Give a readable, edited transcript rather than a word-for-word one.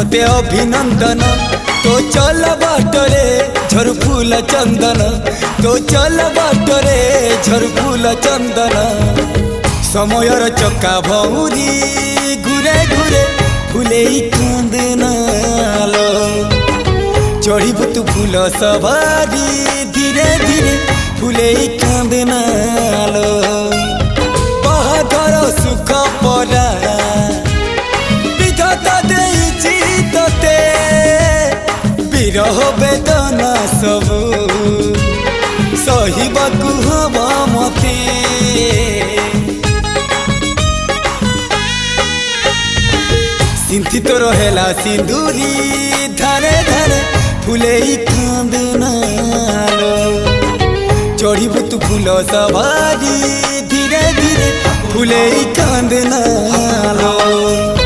तोते अभिनंदन तो चल बाटरे झर फूल चंदन तो चल बाटरे झर फूल चंदन समयर चक्का भौरी घुरे घुरे फूले कांदनालो चढ़ीबु तू फूल सवारी धीरे धीरे फूले कांदनालो बाहादर सुख परा विधाता देइछि तोते विरह वेदना सबु सहिबाकु हवा मते सिंथी तो रहेला सिंदूरी धारे धारे फूले कांदनालो चढ़ीबु तू फूल सवारी धीरे धीरे फूले कांदनालो।